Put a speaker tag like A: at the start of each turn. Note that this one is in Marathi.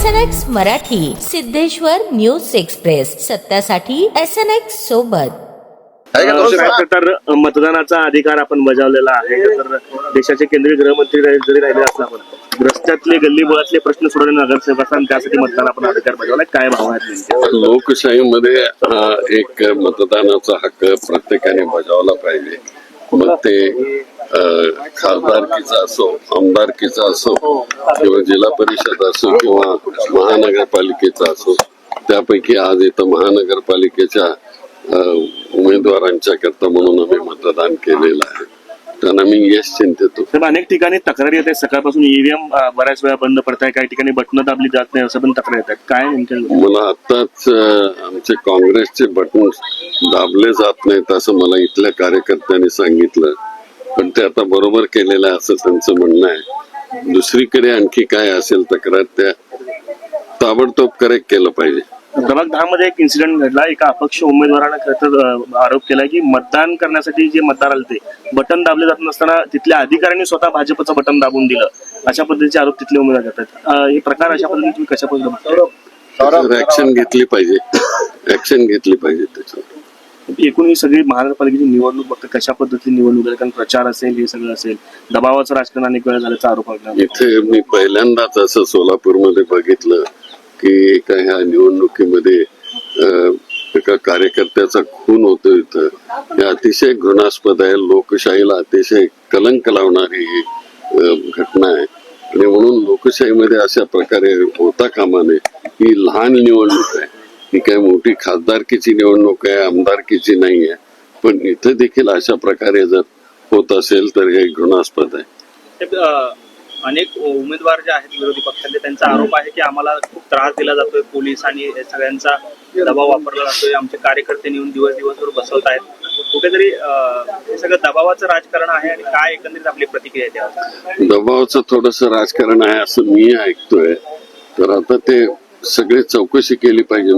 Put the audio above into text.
A: SNX Marathi, Siddheshwar news express, सत्यासाठी SNX सोबत.
B: तर मतदानाचा अधिकार आपण बजावलेला आहे. तर देशाचे केंद्रीय गृहमंत्री जरी राहिले असला पण रस्त्यातले गल्ली बोळातले प्रश्न सोडवणे नगरसेवक असतात, त्यासाठी मतदान आपण अधिकार बजावला. काय भाव आहेत?
C: लोकशाहीमध्ये हा एक मतदानाचा हक्क प्रत्येकाने बजावला पाहिजे. मग ते खासदारकीचा असो, आमदारकीचा असो किंवा जिल्हा परिषद असो किंवा महानगरपालिकेचा असो. त्यापैकी आज इथं महानगरपालिकेच्या उमेदवारांच्या करता म्हणून आम्ही मतदान केलेलं आहे. त्यांना मी यश चिंतितो.
B: अनेक ठिकाणी तक्रारी येत आहे. सकाळपासून ईव्हीएम बऱ्याच वेळा बंद पडत आहे, काही ठिकाणी बटणं दाबली जात नाही असं पण तक्रार येतात. काय नेमकं?
C: मला आताच आमचे काँग्रेसचे बटन दाबले जात नाहीत असं मला इथल्या कार्यकर्त्यांनी सांगितलं, पण ते आता बरोबर केलेलं आहे असं त्यांचं म्हणणं आहे. दुसरीकडे आणखी काय असेल तक्रार त्या ताबडतोब करेक्ट केलं पाहिजे.
B: प्रभाग 10 मध्ये एक इन्सिडेंट घडला. एका अपक्ष उमेदवाराने खरंतर आरोप केला की मतदान करण्यासाठी जे मतदार आले ते बटन दाबले जात नसताना तिथल्या अधिकाऱ्यांनी स्वतः भाजपचं बटन दाबून दिलं, अशा पद्धतीचे आरोप तिथले उमेदवार करतात. हे प्रकार अशा पद्धतीने तुम्ही कशा पद्धतीने
C: ऍक्शन घेतली पाहिजे, ऍक्शन घेतली पाहिजे त्याच्यावर.
B: एकूण ही सगळी महानगरपालिकेची निवडणूक बघता कशा पद्धतीने निवडणूक आहे, कारण प्रचार असेल, हे सगळं असेल, दबावाचं राजकारण अनेक वेळा झाल्याचा आरोप आहे.
C: इथे मी पहिल्यांदाच असं सोलापूरमध्ये बघितलं की एका ह्या निवडणुकीमध्ये एका कार्यकर्त्याचा खून होतो. इथं हे अतिशय घृणास्पद आहे. लोकशाहीला अतिशय कलंक लावणारी घटना आहे आणि म्हणून लोकशाहीमध्ये अशा प्रकारे होता कामा नये. ही लहान निवडणूक आहे, ही काही मोठी खासदारकीची निवडणूक आहे, आमदारकीची नाही आहे. पण इथे देखील अशा प्रकारे जर होत असेल तर हे घृणास्पद आहे.
D: अनेक उमेदवार जे आहेत विरोधी पक्षाचे, त्यांचा आरोप आहे की आम्हाला खूप त्रास दिला जातोय, पोलीस आणि सगळ्यांचा दबाव वापरला जातोय, आमचे कार्यकर्ते नेऊन दिवसभर बसवत आहेत. कुठेतरी हे सगळं दबावाचं राजकारण आहे आणि काय एकंदरीत आपली प्रतिक्रिया द्यावी?
C: दबावाचं थोडस राजकारण आहे असं मी ऐकतोय. तर आता ते सगळे चौकशी केली पाहिजे.